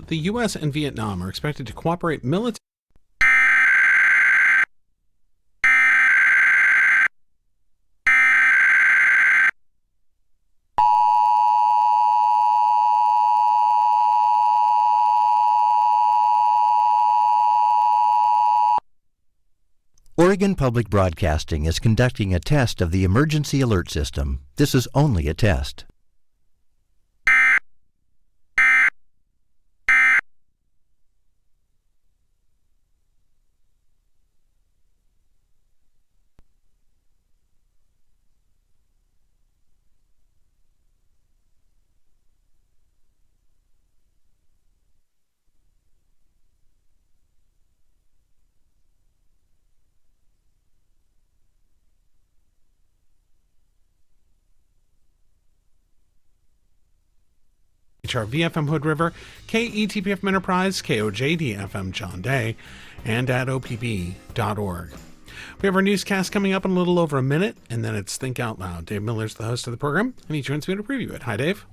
The U.S. and Vietnam are expected to cooperate militarily. Oregon Public Broadcasting is conducting a test of the emergency alert system. This is only a test. HRV-FM Hood River, KETP-FM Enterprise, KOJD-FM John Day, and at OPB.org. We have our newscast coming up in a little over a minute, and then it's Think Out Loud. Dave Miller's the host of the program, and he joins me to preview it. Hi, Dave.